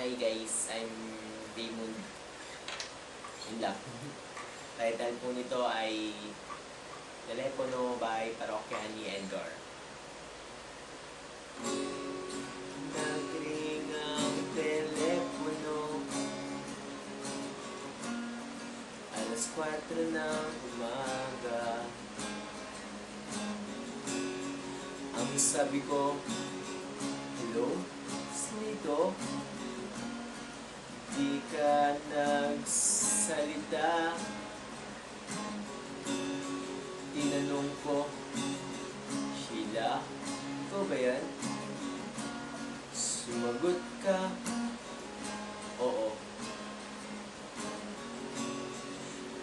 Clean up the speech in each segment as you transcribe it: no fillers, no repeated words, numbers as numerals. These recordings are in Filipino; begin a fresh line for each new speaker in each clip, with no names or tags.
Hi guys, I'm Raymond. Yun lang. Title po nito ay Telepono by Parokya ni Edgar. Nagring ang telepono, alas 4 ng umaga. Ang sabi ko, hello? Sino? Di ka nagsalita. Tinanong ko, Sheila, ikaw ba yan? Sumagot ka, oo.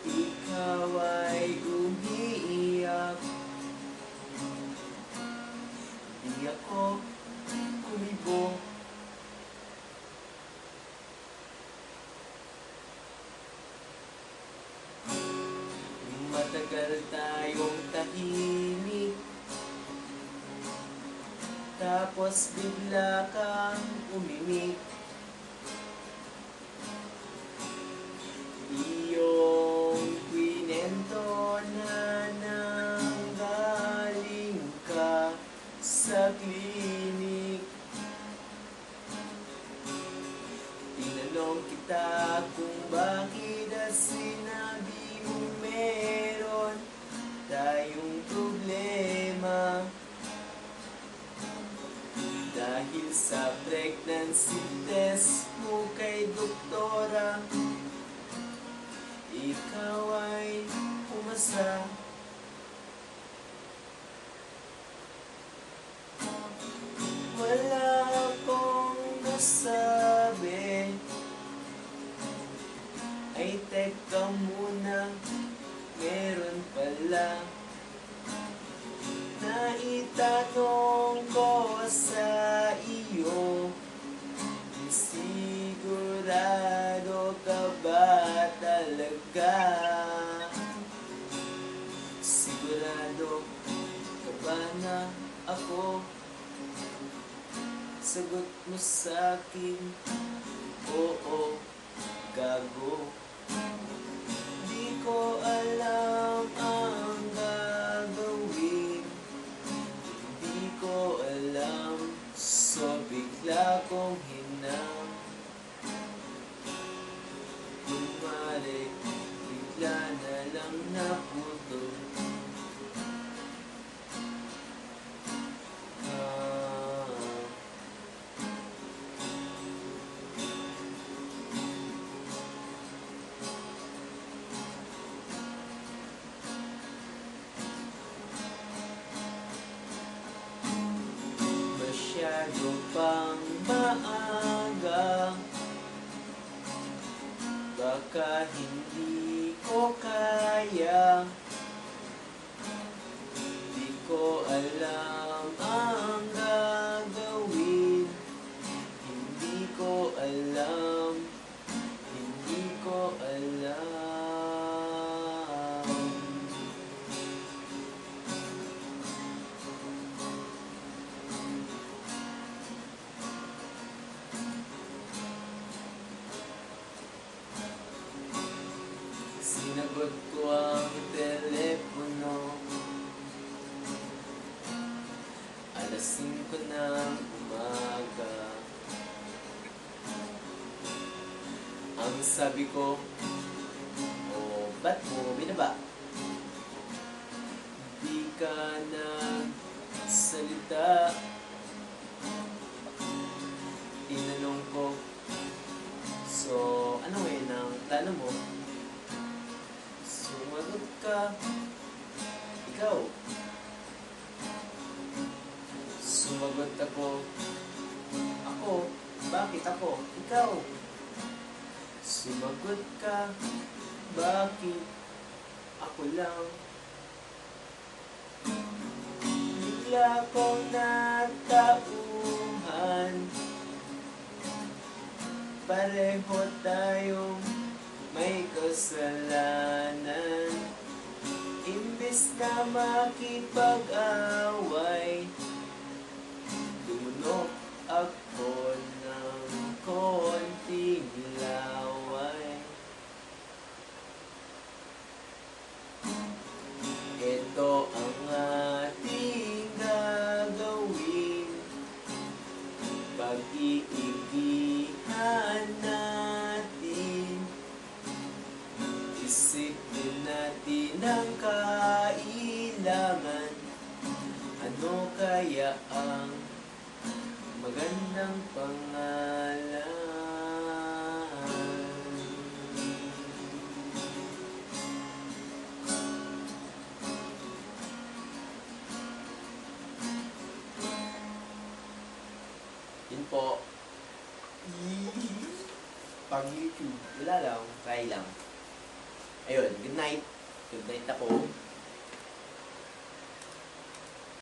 Ikaw ay umiiyak. Di ako kumibo. Matagal tayong tahimik, tapos bigla kang umimik. Iyong kwinento na nanggaling ka sa klinik. Tinanong kita kung bakit sinabi mo meron tayong problema dahil sa pregnancy test mo kay doktora. Ikaw ay umasa. Wala akong nasabi. Ay teka muna, meron pala. Naitanong ko sa iyo, sigurado ka ba talaga? Sigurado ka ba na ako? Sagot mo sa'kin, oo, gago. Di ko alam ang gagawin. Di ko alam, so bigla kong hinam. Kumari, bigla na lang naputol. Masyado pang maaga, baka hindi ko kaya. Di ko alam ang gagawin. Hindi ko alam. Hindi ko alam. Sinagot ko ang telepono, alas 5 ng umaga. Ang sabi ko, oh, ba't mo binaba? Di ka nagsalita. Tinanong ko, so ano ngayon ang plano mo? Sumagot ka, ikaw. Sumagot ako, bakit ako? Ikaw. Sumagot ka, bakit ako lang? Bigla kong natauhan, pareho tayong may kasalanan. Imbes na makipag-away, tumunog ako ng kon. Ano kaya ang magandang pangalan? Yun po. Pag YouTube. Wala lang. Try lang. Ayun. Good night. Good night ako.